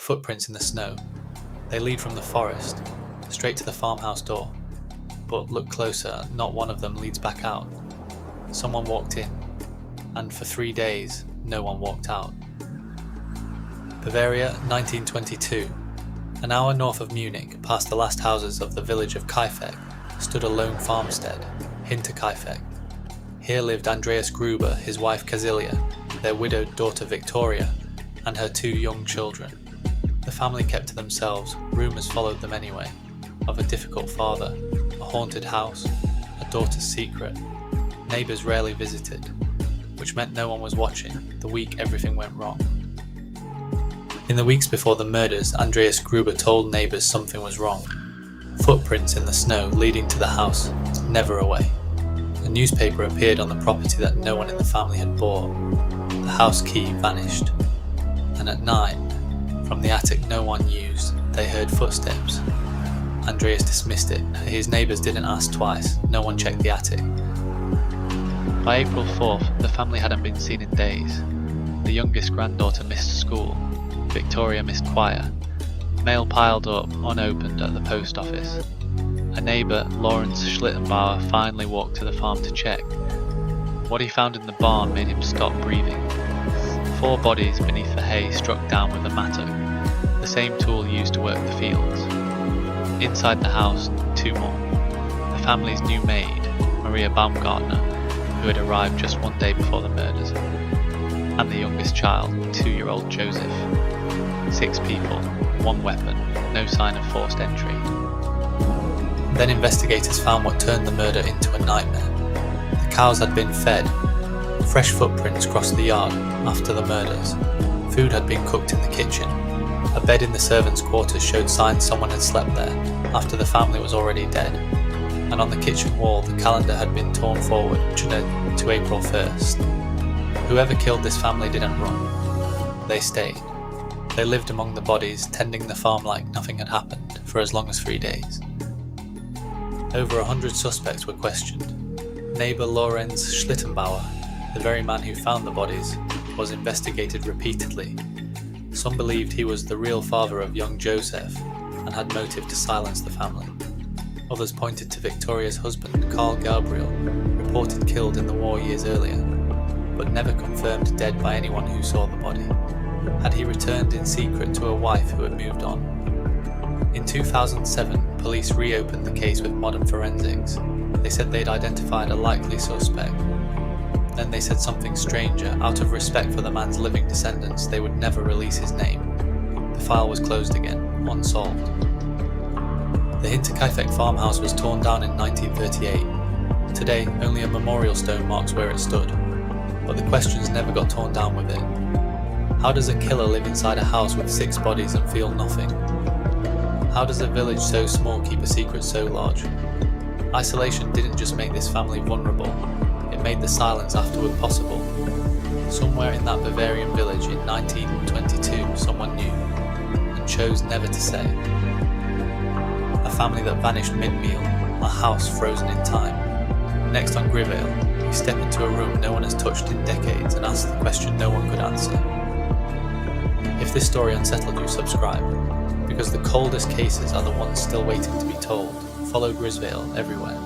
Footprints in the snow. They lead from the forest, straight to the farmhouse door. But look closer, not one of them leads back out. Someone walked in, and for 3 days, no one walked out. Bavaria, 1922. An hour north of Munich, past the last houses of the village of Kaifeck, stood a lone farmstead, Hinterkaifeck. Here lived Andreas Gruber, his wife Kazilia, their widowed daughter Victoria, and her 2 young children. The family kept to themselves, rumours followed them anyway, of a difficult father, a haunted house, a daughter's secret. Neighbours rarely visited, which meant no one was watching the week everything went wrong. In the weeks before the murders, Andreas Gruber told neighbours something was wrong. Footprints in the snow leading to the house, never away. A newspaper appeared on the property that no one in the family had bought. The house key vanished. And at night, from the attic no one used, they heard footsteps. Andreas dismissed it. His neighbours didn't ask twice. No one checked the attic. By April 4th, the family hadn't been seen in days. The youngest granddaughter missed school. Victoria missed choir. Mail piled up, unopened, at the post office. A neighbour, Lawrence Schlittenbauer, finally walked to the farm to check. What he found in the barn made him stop breathing. 4 bodies beneath the hay struck down with a mattock, the same tool used to work the fields. Inside the house, 2 more. The family's new maid, Maria Baumgartner, who had arrived just 1 day before the murders, and the youngest child, 2-year-old Joseph. 6 people, 1 weapon, no sign of forced entry. Then investigators found what turned the murder into a nightmare. The cows had been fed. Fresh footprints crossed the yard after the murders. Food had been cooked in the kitchen. A bed in the servants' quarters showed signs someone had slept there after the family was already dead. And on the kitchen wall, the calendar had been torn forward to April 1st. Whoever killed this family didn't run. They stayed. They lived among the bodies, tending the farm like nothing had happened for as long as 3 days. Over 100 suspects were questioned. Neighbour Lorenz Schlittenbauer, the very man who found the bodies, was investigated repeatedly. Some believed he was the real father of young Joseph and had motive to silence the family. Others pointed to Victoria's husband, Karl Gabriel, reported killed in the war years earlier, but never confirmed dead by anyone who saw the body. Had he returned in secret to a wife who had moved on? In 2007, police reopened the case with modern forensics. They said they'd identified a likely suspect. Then they said something stranger. Out of respect for the man's living descendants, they would never release his name. The file was closed again, unsolved. The Hinterkaifeck farmhouse was torn down in 1938. Today, only a memorial stone marks where it stood. But the questions never got torn down with it. How does a killer live inside a house with 6 bodies and feel nothing? How does a village so small keep a secret so large? Isolation didn't just make this family vulnerable, it made the silence afterward possible. Somewhere in that Bavarian village in 1922 someone knew, and chose never to say. A family that vanished mid-meal, a house frozen in time. Next on Grivale, we step into a room no one has touched in decades and ask the question no one could answer. If this story unsettled you, subscribe, because the coldest cases are the ones still waiting to be told. Follow Grivale everywhere.